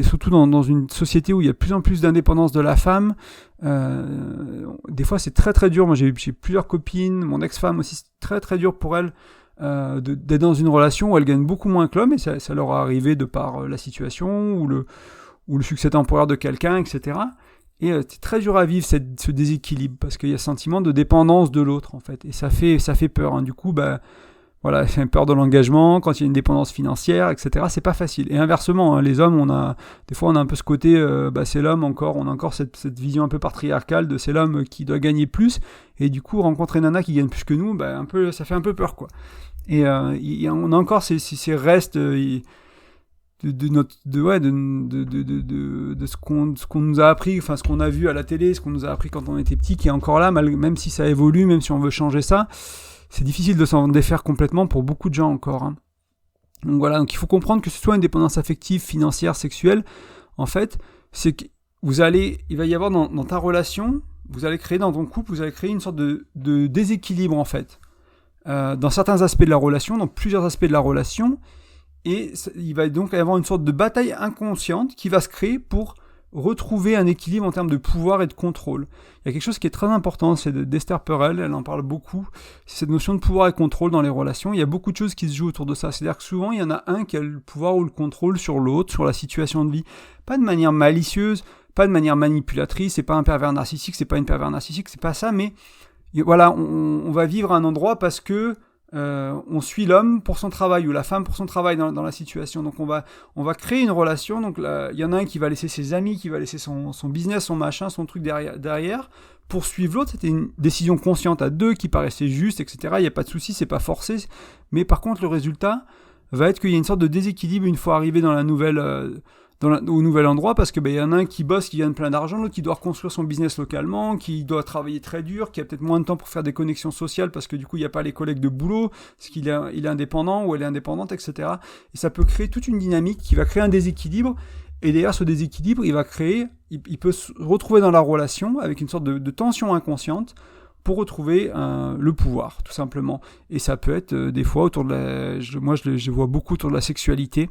Surtout dans une société où il y a de plus en plus d'indépendance de la femme, des fois c'est très très dur. Moi j'ai plusieurs copines, mon ex-femme aussi, c'est très très dur pour elle d'être dans une relation où elle gagne beaucoup moins que l'homme, et ça leur est arrivé de par la situation ou le succès temporaire de quelqu'un, etc. Et c'est très dur à vivre ce déséquilibre, parce qu'il y a ce sentiment de dépendance de l'autre en fait, et ça fait peur, hein. Du coup, voilà, c'est peur de l'engagement, quand il y a une dépendance financière, etc. C'est pas facile. Et inversement, hein, les hommes, des fois on a un peu ce côté, c'est l'homme encore, on a encore cette vision un peu patriarcale de c'est l'homme qui doit gagner plus, et du coup rencontrer une nana qui gagne plus que nous, ça fait un peu peur, quoi. Et on a encore ces restes de ce qu'on nous a appris, enfin ce qu'on a vu à la télé, ce qu'on nous a appris quand on était petit, qui est encore là, même si ça évolue, même si on veut changer ça. C'est difficile de s'en défaire complètement pour beaucoup de gens encore, hein. Donc voilà, donc il faut comprendre que ce soit une dépendance affective, financière, sexuelle, en fait, c'est que il va y avoir dans ta relation, vous allez créer dans ton couple, vous allez créer une sorte de déséquilibre en fait, dans certains aspects de la relation, dans plusieurs aspects de la relation, et il va donc y avoir une sorte de bataille inconsciente qui va se créer pour retrouver un équilibre en termes de pouvoir et de contrôle. Il y a quelque chose qui est très important, c'est d'Esther Perel, elle en parle beaucoup, c'est cette notion de pouvoir et contrôle dans les relations. Il y a beaucoup de choses qui se jouent autour de ça, c'est-à-dire que souvent il y en a un qui a le pouvoir ou le contrôle sur l'autre, sur la situation de vie, pas de manière malicieuse, pas de manière manipulatrice, c'est pas un pervers narcissique, c'est pas une pervers narcissique, c'est pas ça, mais voilà, on va vivre à un endroit parce que on suit l'homme pour son travail ou la femme pour son travail dans la situation. Donc on va créer une relation. Donc il y en a un qui va laisser ses amis, qui va laisser son business, son machin, son truc derrière pour suivre l'autre. C'était une décision consciente à deux qui paraissait juste, etc. Il n'y a pas de souci, c'est pas forcé. Mais par contre, le résultat va être qu'il y a une sorte de déséquilibre une fois arrivé dans la nouvelle au nouvel endroit, parce que y en a un qui bosse, qui gagne plein d'argent, l'autre qui doit reconstruire son business localement, qui doit travailler très dur, qui a peut-être moins de temps pour faire des connexions sociales parce que du coup il n'y a pas les collègues de boulot, parce qu'il est indépendant ou elle est indépendante, etc. Et ça peut créer toute une dynamique qui va créer un déséquilibre, et derrière ce déséquilibre il peut se retrouver dans la relation avec une sorte de tension inconsciente pour retrouver le pouvoir, tout simplement. Et ça peut être des fois autour de je vois beaucoup autour de la sexualité,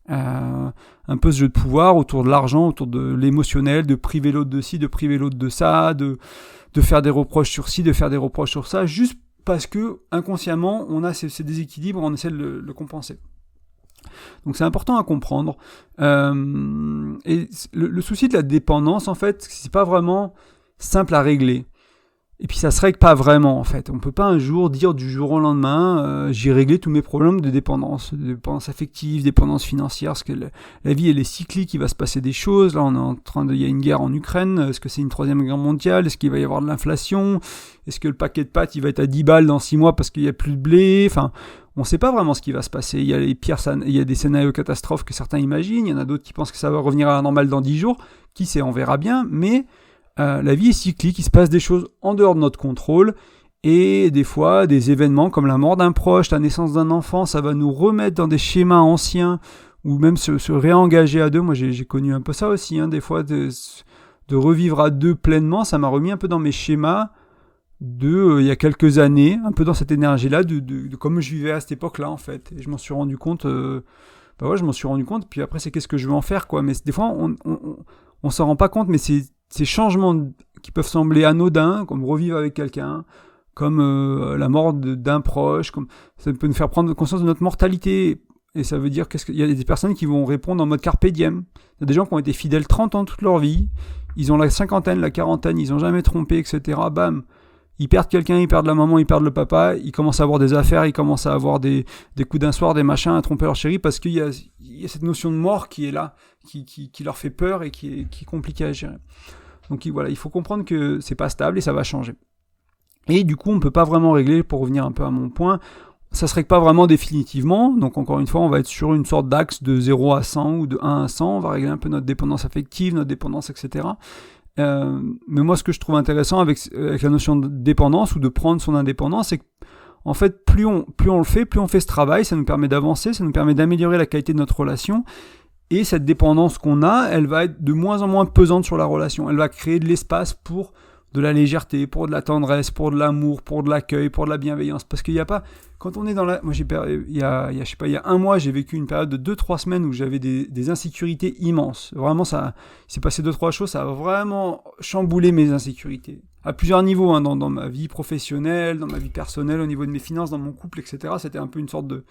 un peu ce jeu de pouvoir autour de l'argent, autour de l'émotionnel, de priver l'autre de ci, de priver l'autre de ça, de faire des reproches sur ci, de faire des reproches sur ça, juste parce que inconsciemment on a ces déséquilibres, on essaie de le compenser. Donc c'est important à comprendre. Et le souci de la dépendance, en fait, c'est pas vraiment simple à régler. Et puis ça se règle pas vraiment en fait. On peut pas un jour dire du jour au lendemain j'ai réglé tous mes problèmes de dépendance affective, dépendance financière, parce que la vie elle est cyclique, il va se passer des choses. Là on est il y a une guerre en Ukraine, est-ce que c'est une troisième guerre mondiale, est-ce qu'il va y avoir de l'inflation, est-ce que le paquet de pâtes il va être à 10 balles dans 6 mois parce qu'il y a plus de blé, enfin on sait pas vraiment ce qui va se passer. Il y a il y a des scénarios catastrophes que certains imaginent, il y en a d'autres qui pensent que ça va revenir à la normale dans 10 jours, qui sait, on verra bien, mais la vie est cyclique, il se passe des choses en dehors de notre contrôle, et des fois, des événements comme la mort d'un proche, la naissance d'un enfant, ça va nous remettre dans des schémas anciens, ou même se réengager à deux. Moi, j'ai connu un peu ça aussi, hein, des fois, de revivre à deux pleinement, ça m'a remis un peu dans mes schémas il y a quelques années, un peu dans cette énergie-là, de comme je vivais à cette époque-là, en fait. Et je m'en suis rendu compte, je m'en suis rendu compte, puis après, c'est qu'est-ce que je veux en faire, quoi. Mais des fois, on s'en rend pas compte, mais ces changements qui peuvent sembler anodins, comme revivre avec quelqu'un, comme la mort d'un proche, comme ça peut nous faire prendre conscience de notre mortalité. Et ça veut dire qu'il y a des personnes qui vont répondre en mode carpe diem. Il y a des gens qui ont été fidèles 30 ans toute leur vie, ils ont la cinquantaine, la quarantaine, ils n'ont jamais trompé, etc. Bam, ils perdent quelqu'un, ils perdent la maman, ils perdent le papa, ils commencent à avoir des affaires, ils commencent à avoir des coups d'un soir, des machins, à tromper leur chérie, parce qu'il y a cette notion de mort qui est là, qui leur fait peur et qui est compliquée à gérer. Donc voilà, il faut comprendre que c'est pas stable et ça va changer. Et du coup, on peut pas vraiment régler, pour revenir un peu à mon point, ça se règle pas vraiment définitivement. Donc encore une fois, on va être sur une sorte d'axe de 0 à 100 ou de 1 à 100, on va régler un peu notre dépendance affective, notre dépendance, etc. Mais moi, ce que je trouve intéressant avec la notion de dépendance ou de prendre son indépendance, c'est que, en fait, plus on le fait, plus on fait ce travail, ça nous permet d'avancer, ça nous permet d'améliorer la qualité de notre relation. Et cette dépendance qu'on a, elle va être de moins en moins pesante sur la relation. Elle va créer de l'espace pour de la légèreté, pour de la tendresse, pour de l'amour, pour de l'accueil, pour de la bienveillance. Parce qu'il n'y a pas... Quand on est dans la... Moi, il y a un mois, j'ai vécu une période de 2-3 semaines où j'avais des insécurités immenses. Vraiment, il s'est passé 2-3 choses, ça a vraiment chamboulé mes insécurités. À plusieurs niveaux, hein, dans ma vie professionnelle, dans ma vie personnelle, au niveau de mes finances, dans mon couple, etc. C'était un peu une sorte de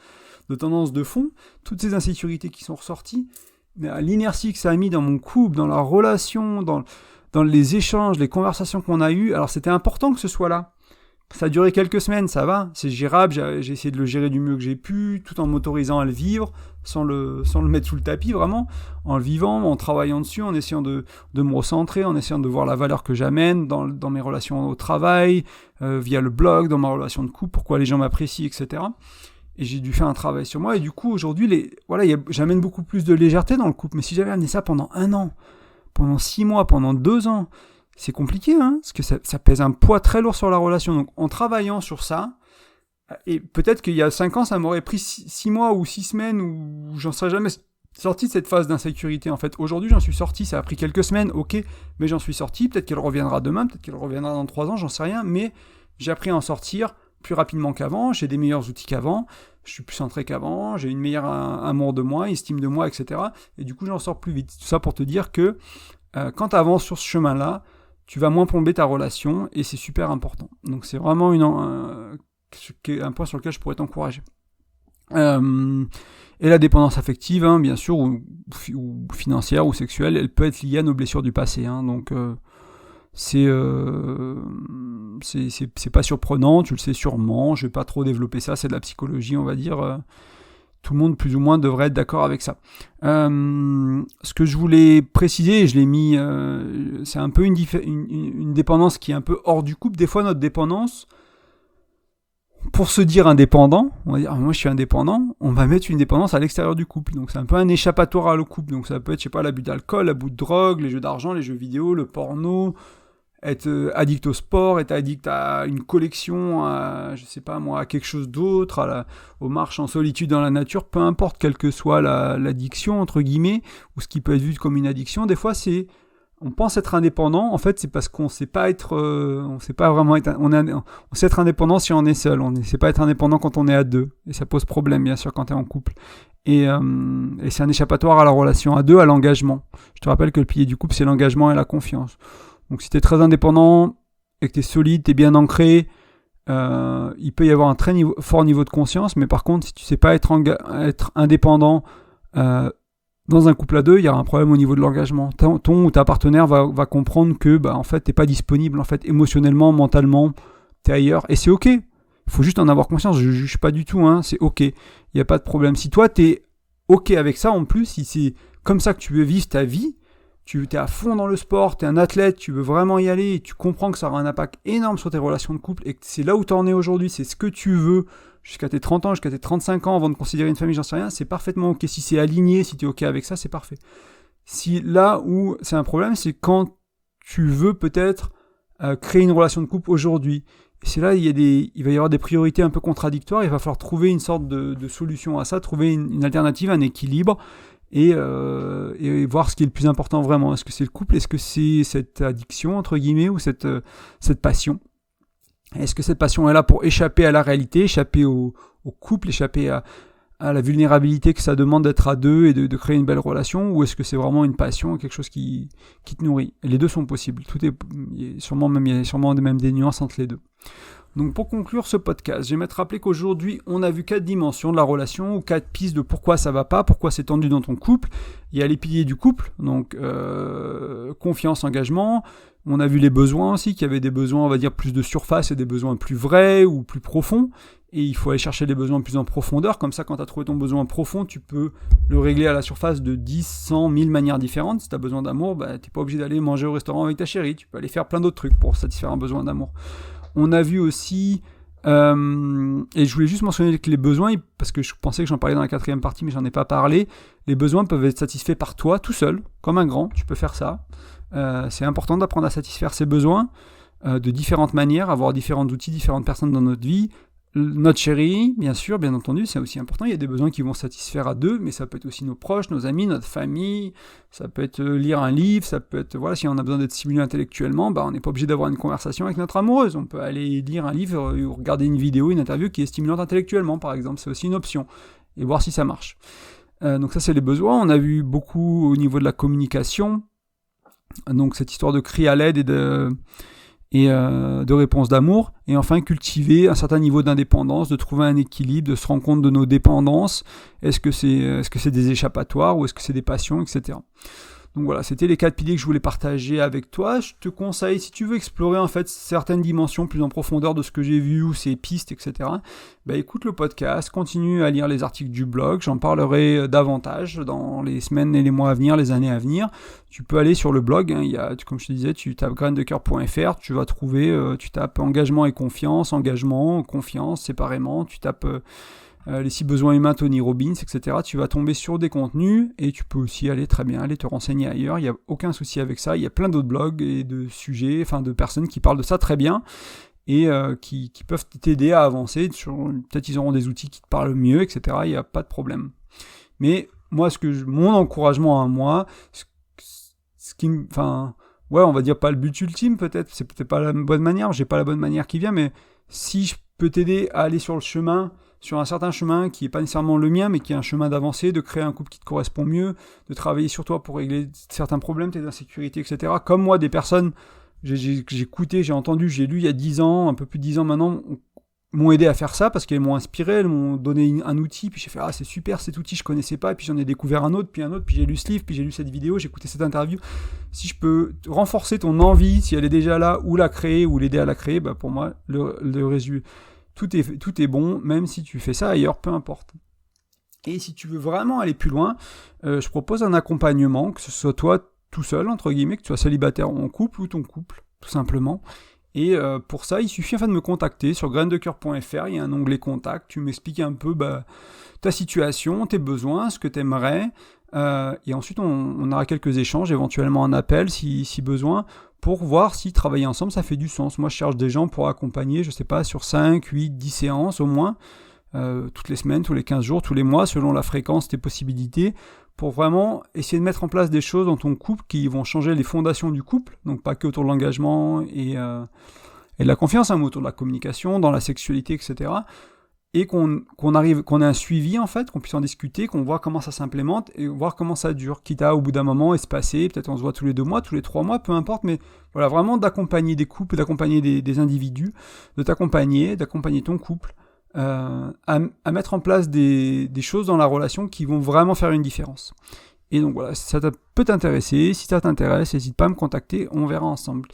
tendance de fond. Toutes ces insécurités qui sont ressorties, mais à l'inertie que ça a mis dans mon couple, dans la relation, dans les échanges, les conversations qu'on a eues, alors c'était important que ce soit là. Ça a duré quelques semaines, ça va, c'est gérable, j'ai essayé de le gérer du mieux que j'ai pu, tout en m'autorisant à le vivre, sans le mettre sous le tapis, vraiment, en le vivant, en travaillant dessus, en essayant de me recentrer, en essayant de voir la valeur que j'amène dans mes relations au travail, via le blog, dans ma relation de couple, pourquoi les gens m'apprécient, etc. Et j'ai dû faire un travail sur moi, et du coup, aujourd'hui, j'amène beaucoup plus de légèreté dans le couple, mais si j'avais amené ça pendant 1 an, pendant 6 mois, pendant 2 ans, c'est compliqué, hein, parce que ça pèse un poids très lourd sur la relation. Donc, en travaillant sur ça, et peut-être qu'il y a 5 ans, ça m'aurait pris 6 mois ou 6 semaines, où j'en serais jamais sorti de cette phase d'insécurité. En fait, aujourd'hui, j'en suis sorti, ça a pris quelques semaines, ok, mais j'en suis sorti, peut-être qu'elle reviendra demain, peut-être qu'elle reviendra dans 3 ans, j'en sais rien, mais j'ai appris à en sortir plus rapidement qu'avant, j'ai des meilleurs outils qu'avant, je suis plus centré qu'avant, j'ai une meilleure amour de moi, estime de moi, etc. Et du coup, j'en sors plus vite. Tout ça pour te dire que quand tu avances sur ce chemin-là, tu vas moins plomber ta relation, et c'est super important. Donc c'est vraiment un point sur lequel je pourrais t'encourager. Et la dépendance affective, hein, bien sûr, ou financière, ou sexuelle, elle peut être liée à nos blessures du passé. Hein, donc c'est pas surprenant, tu le sais sûrement, je vais pas trop développer ça, c'est de la psychologie, on va dire. Tout le monde, plus ou moins, devrait être d'accord avec ça. Ce que je voulais préciser, et je l'ai mis, c'est un peu une dépendance qui est un peu hors du couple. Des fois, notre dépendance, pour se dire indépendant, on va dire, moi je suis indépendant, on va mettre une dépendance à l'extérieur du couple. Donc c'est un peu un échappatoire à le couple. Donc ça peut être, je sais pas, l'abus d'alcool, l'abus de drogue, les jeux d'argent, les jeux vidéo, le porno, être addict au sport, être addict à une collection, à, je sais pas moi, à quelque chose d'autre, aux marches en solitude dans la nature, peu importe quelle que soit l'addiction, entre guillemets, ou ce qui peut être vu comme une addiction, des fois on pense être indépendant, en fait c'est parce qu'on sait pas être, on sait pas vraiment être, on sait être indépendant si on est seul, on ne sait pas être indépendant quand on est à deux, et ça pose problème bien sûr quand tu es en couple. Et c'est un échappatoire à la relation à deux, à l'engagement. Je te rappelle que le pilier du couple c'est l'engagement et la confiance. Donc si tu es très indépendant et que tu es solide, tu es bien ancré, il peut y avoir un très fort niveau de conscience, mais par contre si tu sais pas être indépendant dans un couple à deux, il y a un problème au niveau de l'engagement. Ton ou ta partenaire va comprendre que en fait t'es pas disponible, en fait émotionnellement, mentalement, t'es ailleurs, et c'est ok. Il faut juste en avoir conscience, je juge pas du tout, hein, c'est ok, il n'y a pas de problème. Si toi t'es ok avec ça en plus, si c'est comme ça que tu veux vivre ta vie, tu es à fond dans le sport, tu es un athlète, tu veux vraiment y aller, et tu comprends que ça aura un impact énorme sur tes relations de couple, et que c'est là où tu en es aujourd'hui, c'est ce que tu veux jusqu'à tes 30 ans, jusqu'à tes 35 ans, avant de considérer une famille, j'en sais rien, c'est parfaitement ok. Si c'est aligné, si tu es ok avec ça, c'est parfait. Si là où c'est un problème, c'est quand tu veux peut-être créer une relation de couple aujourd'hui. Et c'est là, il va y avoir des priorités un peu contradictoires, il va falloir trouver une sorte de solution à ça, trouver une alternative, un équilibre, et voir ce qui est le plus important vraiment. Est-ce que c'est le couple? Est-ce que c'est cette addiction, entre guillemets, ou cette passion? Est-ce que cette passion est là pour échapper à la réalité, échapper au couple, échapper à la vulnérabilité que ça demande d'être à deux et de créer une belle relation? Ou est-ce que c'est vraiment une passion, quelque chose qui te nourrit? Et les deux sont possibles. Il y a sûrement même des nuances entre les deux. Donc pour conclure ce podcast, j'aimerais te rappeler qu'aujourd'hui, on a vu 4 dimensions de la relation, ou 4 pistes de pourquoi ça va pas, pourquoi c'est tendu dans ton couple. Il y a les piliers du couple, donc confiance, engagement. On a vu les besoins aussi, qu'il y avait des besoins, on va dire, plus de surface et des besoins plus vrais ou plus profonds. Et il faut aller chercher les besoins plus en profondeur. Comme ça, quand tu as trouvé ton besoin profond, tu peux le régler à la surface de 10, 100, 1000 manières différentes. Si tu as besoin d'amour, tu n'es pas obligé d'aller manger au restaurant avec ta chérie. Tu peux aller faire plein d'autres trucs pour satisfaire un besoin d'amour. On a vu aussi, et je voulais juste mentionner que les besoins, parce que je pensais que j'en parlais dans la 4e partie, mais j'en ai pas parlé, les besoins peuvent être satisfaits par toi, tout seul, comme un grand, tu peux faire ça. C'est important d'apprendre à satisfaire ses besoins de différentes manières, avoir différents outils, différentes personnes dans notre vie. notre chérie, bien sûr, bien entendu, c'est aussi important. Il y a des besoins qui vont satisfaire à deux, mais ça peut être aussi nos proches, nos amis, notre famille. Ça peut être lire un livre, ça peut être, voilà, si on a besoin d'être stimulé intellectuellement, on n'est pas obligé d'avoir une conversation avec notre amoureuse. On peut aller lire un livre ou regarder une vidéo, une interview qui est stimulante intellectuellement, par exemple. C'est aussi une option. Et voir si ça marche. Donc ça, c'est les besoins. On a vu beaucoup au niveau de la communication. Donc cette histoire de cri à l'aide et de réponse d'amour, et enfin cultiver un certain niveau d'indépendance, de trouver un équilibre, de se rendre compte de nos dépendances, est-ce que c'est des échappatoires ou est-ce que c'est des passions, etc. Donc voilà, c'était les 4 piliers que je voulais partager avec toi. Je te conseille, si tu veux explorer en fait certaines dimensions plus en profondeur de ce que j'ai vu, ou ces pistes, etc., écoute le podcast, continue à lire les articles du blog, j'en parlerai davantage dans les semaines et les mois à venir, les années à venir. Tu peux aller sur le blog, comme je te disais, tu tapes graindecoeur.fr, tu vas trouver, tu tapes engagement et confiance, engagement, confiance, séparément, tu tapes... les 6 besoins humains, Tony Robbins, etc. Tu vas tomber sur des contenus et tu peux aussi aller te renseigner ailleurs. Il n'y a aucun souci avec ça. Il y a plein d'autres blogs et de sujets, de personnes qui parlent de ça très bien et qui peuvent t'aider à avancer. Peut-être ils auront des outils qui te parlent mieux, etc. Il n'y a pas de problème. Mais moi, mon encouragement à moi, on va dire pas le but ultime peut-être, c'est peut-être pas la bonne manière, j'ai pas la bonne manière qui vient, mais si je peux t'aider à aller sur un certain chemin qui n'est pas nécessairement le mien, mais qui est un chemin d'avancée, de créer un couple qui te correspond mieux, de travailler sur toi pour régler certains problèmes, tes insécurités, etc. Comme moi, des personnes, j'ai écouté, j'ai entendu, j'ai lu il y a 10 ans, un peu plus de 10 ans maintenant, m'ont aidé à faire ça parce qu'elles m'ont inspiré, elles m'ont donné un outil, puis j'ai fait « Ah, c'est super cet outil, je connaissais pas », et puis j'en ai découvert un autre, puis j'ai lu ce livre, puis j'ai lu cette vidéo, j'ai écouté cette interview. Si je peux renforcer ton envie, si elle est déjà là, ou la créer, ou l'aider à la créer, pour moi, le résultat... Tout est bon, même si tu fais ça ailleurs, peu importe. Et si tu veux vraiment aller plus loin, je propose un accompagnement, que ce soit toi tout seul, entre guillemets, que tu sois célibataire ou en couple, ou ton couple, tout simplement. Et pour ça, il suffit de me contacter sur graindecoeur.fr, il y a un onglet contact, tu m'expliques un peu ta situation, tes besoins, ce que tu aimerais, et ensuite on aura quelques échanges, éventuellement un appel si besoin, pour voir si travailler ensemble ça fait du sens. Moi je cherche des gens pour accompagner, je sais pas, sur 5, 8, 10 séances au moins, toutes les semaines, tous les 15 jours, tous les mois, selon la fréquence, tes possibilités, pour vraiment essayer de mettre en place des choses dans ton couple qui vont changer les fondations du couple, donc pas que autour de l'engagement et de la confiance, mais autour de la communication, dans la sexualité, etc., et qu'on ait un suivi en fait, qu'on puisse en discuter, qu'on voit comment ça s'implémente et voir comment ça dure, quitte à au bout d'un moment espacer, peut-être on se voit tous les 2 mois, tous les 3 mois, peu importe, mais voilà, vraiment d'accompagner des couples, d'accompagner des individus, d'accompagner ton couple à mettre en place des choses dans la relation qui vont vraiment faire une différence. Et donc voilà, ça peut t'intéresser, si ça t'intéresse, n'hésite pas à me contacter, on verra ensemble.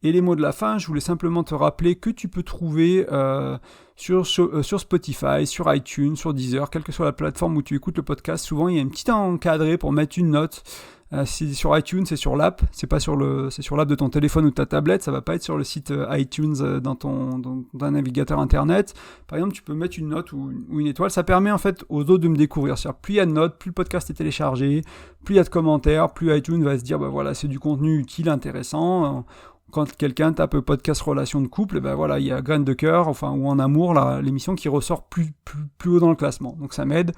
Et les mots de la fin, je voulais simplement te rappeler que tu peux trouver sur Spotify, sur iTunes, sur Deezer, quelle que soit la plateforme où tu écoutes le podcast, souvent il y a une petite encadré pour mettre une note. C'est sur iTunes, c'est sur l'app, c'est sur l'app de ton téléphone ou de ta tablette, ça va pas être sur le site iTunes dans ton navigateur internet. Par exemple, tu peux mettre une note ou une étoile, ça permet en fait aux autres de me découvrir. C'est-à-dire, plus il y a de notes, plus le podcast est téléchargé, plus il y a de commentaires, plus iTunes va se dire voilà, c'est du contenu utile, intéressant. Quand quelqu'un tape podcast relation de couple, voilà, il y a Graines de cœur, ou en amour, l'émission qui ressort plus haut dans le classement. Donc ça m'aide.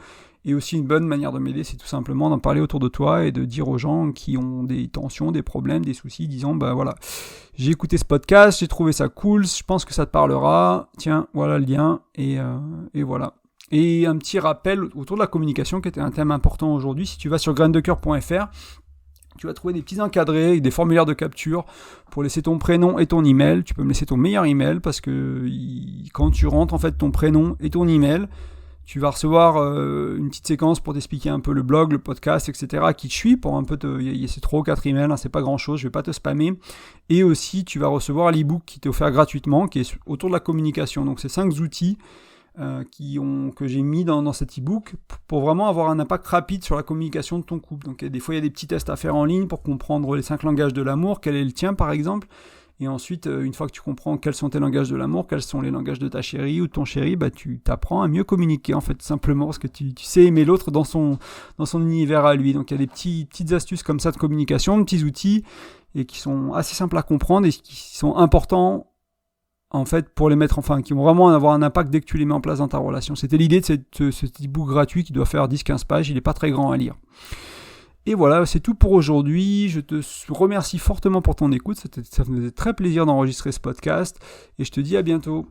Et aussi une bonne manière de m'aider, c'est tout simplement d'en parler autour de toi et de dire aux gens qui ont des tensions, des problèmes, des soucis, disant voilà, j'ai écouté ce podcast, j'ai trouvé ça cool, je pense que ça te parlera, tiens, voilà le lien, et voilà. Et un petit rappel autour de la communication qui était un thème important aujourd'hui, si tu vas sur graindecoeur.fr, tu vas trouver des petits encadrés avec des formulaires de capture pour laisser ton prénom et ton email. Tu peux me laisser ton meilleur email parce que quand tu rentres en fait ton prénom et ton email, tu vas recevoir une petite séquence pour t'expliquer un peu le blog, le podcast, etc. qui te suit pour un peu il y a ces 3 ou 4 emails, c'est pas grand chose, je vais pas te spammer. Et aussi tu vas recevoir l'e-book qui t'est offert gratuitement, qui est autour de la communication. Donc c'est 5 outils que j'ai mis dans cet e-book pour vraiment avoir un impact rapide sur la communication de ton couple. Donc des fois il y a des petits tests à faire en ligne pour comprendre les 5 langages de l'amour, quel est le tien par exemple, et ensuite une fois que tu comprends quels sont tes langages de l'amour, quels sont les langages de ta chérie ou de ton chéri, tu t'apprends à mieux communiquer en fait, simplement parce que tu sais aimer l'autre dans son univers à lui. Donc il y a des petites astuces comme ça de communication, petits outils, et qui sont assez simples à comprendre et qui sont importants en fait, pour les mettre, qui vont vraiment avoir un impact dès que tu les mets en place dans ta relation. C'était l'idée de ce petit book gratuit qui doit faire 10-15 pages, il n'est pas très grand à lire. Et voilà, c'est tout pour aujourd'hui. Je te remercie fortement pour ton écoute, ça me faisait très plaisir d'enregistrer ce podcast, et je te dis à bientôt.